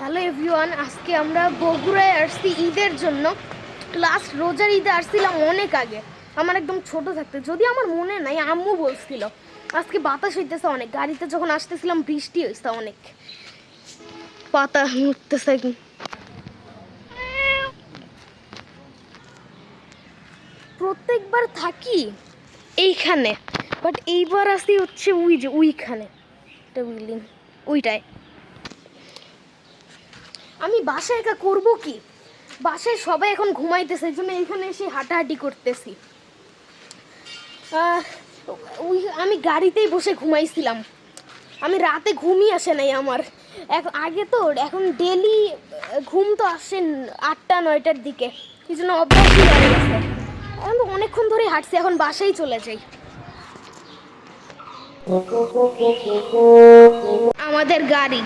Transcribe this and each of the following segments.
Hello everyone, আজকে আমরা বগুড়ায় আসছি ঈদের জন্য। লাস্ট রোজার ঈদে আসছিলাম অনেক আগে, আমার একদম ছোট থাকতে, যদি আমার মনে নাই, আম্মু বলছিল। আজকে বাতাস হইতেছে অনেক, গাড়িতে যখন আসতেছিলাম বৃষ্টি হয়েছে অনেক, পাতা উঠতেছে। প্রত্যেকবার থাকি এইখানে, বাট এইবার আসি হচ্ছে ওইখানে একটা বিল্ডিং, ওইটায়। আমি বাসায় একা করবো কি, বাসায় সবাই এখন ঘুমাইতেছে, এই জন্য এখানে এসে হাঁটাহাঁটি করতেছি। আমি গাড়িতেই বসে ঘুমাইছিলাম, আমি রাতে ঘুমই আসে নাই আমার। আগে তো, এখন ডেলি ঘুম তো আসে 8টা-9টার দিকে, এই জন্য অভ্যাসই হয়ে গেছে। এখন তো অনেকক্ষণ ধরে হাঁটছি, এখন বাসায় চলে যাই। আমাদের গাড়ি,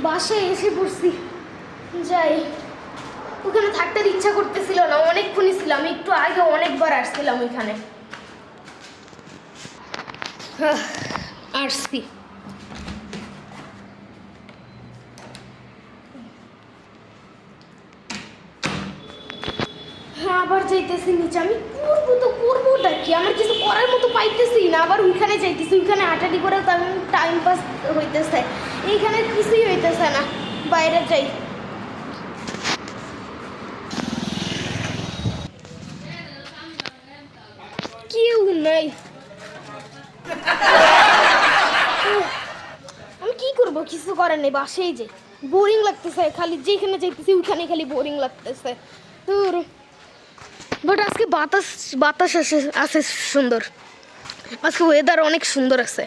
বাসায় এসে পড়ছি, যাই। ওখানে থাকতে ইচ্ছা করতেছিল না, অনেকক্ষণই ছিলাম, একটু আগে অনেকবার আসছিলাম ওইখানে। আসছি, আবার যাইতেছি নিচে। আমি করবোটা কি, আমার কিছু করার মতো পাইতেছি না, আবার ওইখানে যাইতেছি, ওইখানে হাঁটাহাঁটি করে তেমন টাইম পাস হইতেছে, এইখানে কিছুই হইতেছে না। বাইরে যাই। কেউ নাই, আমি কি করবো, কিছু করার নেই, বাসায় যাই। বোরিং লাগতেছে, খালি যেখানে যাইতেছি ওইখানে খালি বোরিং লাগতেছে। বাট আজকে বাতাস বাতাস আছে সুন্দর, আজকে ওয়েদার অনেক সুন্দর আছে।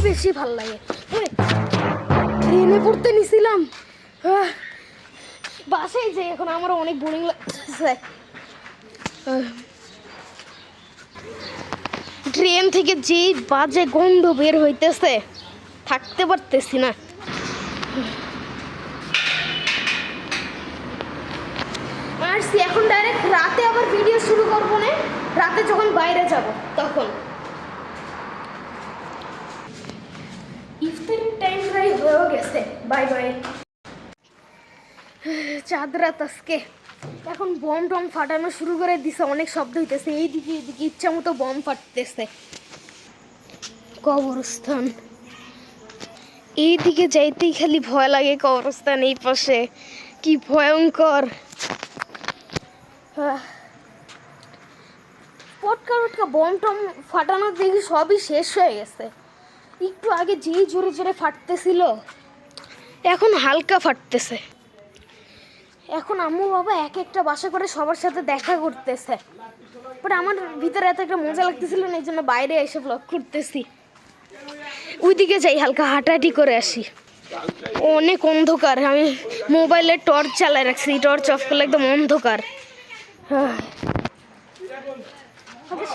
বেশি ভালো লাগে, ট্রেনে পড়তে নিছিলাম, বাসায় যাই, এখন আমার অনেক বোরিং লাগতেছে। ট্রেন থেকে যেই বাজে গন্ধ বের হইতেছে, থাকতে পারতেছি না। আসছি এখন ডাইরেক্ট রাতে আবার ভিডিও শুরু করবো না, রাতে যখন বাইরে যাব তখন। ইফতারের টাইম প্রায় হয়ে গেছে, বাই বাই। চাঁদ রাত আজকে, এখন বম টম ফাটানো শুরু করে দিছে, অনেক শব্দ হইতেছে, এইদিকে এদিকে ইচ্ছা মতো বম ফাটতেছে। কবরস্থান, এইদিকে যাইতেই খালি ভয় লাগে, কবরস্থান এই পাশে কি ভয়ঙ্কর। পটকা টটকা বম টম ফাটানোর দেখি সবই শেষ হয়ে গেছে। একটু আগে যেই জোরে জোরে ফাটতেছিল, এখন হালকা ফাটতেছে। এখন আম্মু বাবা এক একটা বাসা করে সবার সাথে দেখা করতেছে, বাট আমার ভিতরে এত একটা মজা লাগতেছিল না, এই জন্য বাইরে এসে ব্লগ করতেছি। ওইদিকে যাই, হালকা হাঁটাহাঁটি করে আসি। অনেক অন্ধকার, আমি মোবাইলে টর্চ চালায় রাখছি, টর্চ অফ করলে একদম অন্ধকার।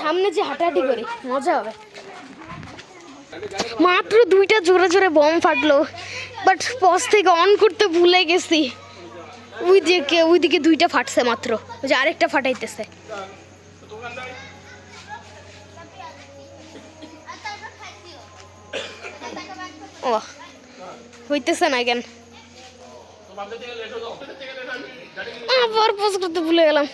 সামনে যে হাঁটাহাঁটি করি, মজা হবে। মাত্র 2টা জোরে জোরে বম ফাটলো, বাট পজ থেকে অন করতে ভুলে গেছি। ওইদিকে 2টা ফাটছে মাত্র, যে আরেকটা ফাটাইতেছে। ও হইতেছে না কেন, আবার পজ করতে ভুলে গেলাম।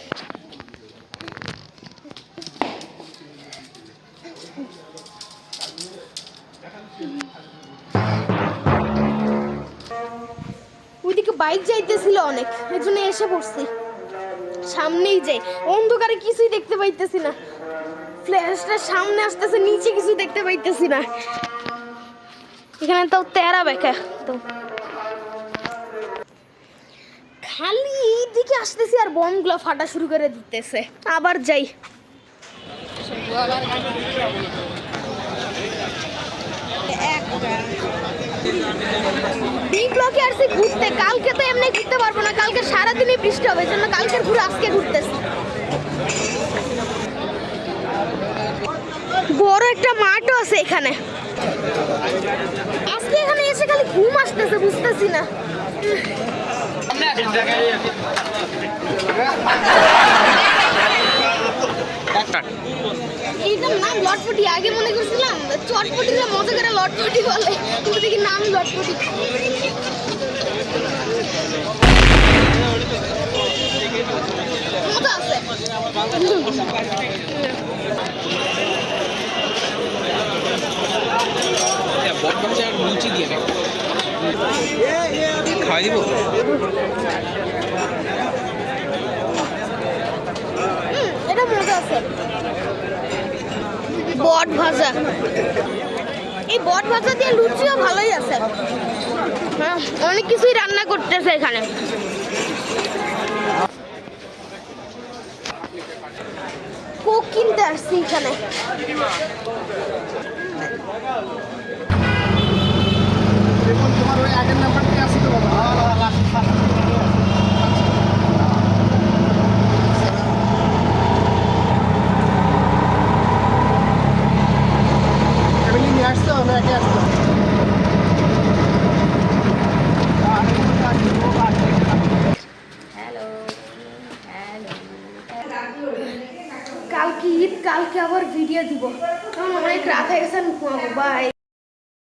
ওইদিকে বাইক যাইতেছিল অনেক, এই জন্য এসে পড়ছি, সামনেই যাই। অন্ধকারে কিছুই দেখতে পাইতেছি না, ফ্ল্যাশটা সামনে আসতেছে, নিচে কিছু দেখতে পাইতেছি না। এখানে তো তেরা বেকা, তো খালি এইদিকে আসতেছি আর বমগুলো ফাটা শুরু করে দিতেছে। আবার যাই, বি ব্লকে আসছি ঘুরতে। কালকে তো এমনি ঘুরতে পারবো না, কালকে সারাদিনই বৃষ্টি হবে, জন্য কালকের ঘুরে আজকে ঘুরতেছি। বড় একটা মাঠও আছে এখানে, আজকে ঘুম আসতেছে বুঝতেছি না। এইটার নাম লটপটি। আগে মনে করছিলাম চটপটিরা মজা করে লটপটি বলে, কিন্তু দেখি নাম লটপটি। মজা আছে। খাওয়াই দিব। এটা মজা আছে। বট ভাজা, এই বট ভাজা দিয়ে লুচিও ভালোই আছে। হ্যাঁ, অনেক কিছুই রান্না করতেছে এখানে। কোক কিনতে আসছি এখানে। তোমার ওই আগের নাম্বারটি আছে তো বাবা? ফ্যামিলি নিয়ে আসছো না একে আসছো? কালকে ঈদ, কালকে আবার ভিডিও দিব। এখন অনেক রাত হয়ে গেছে, আমি ঘুমাবো। বাই।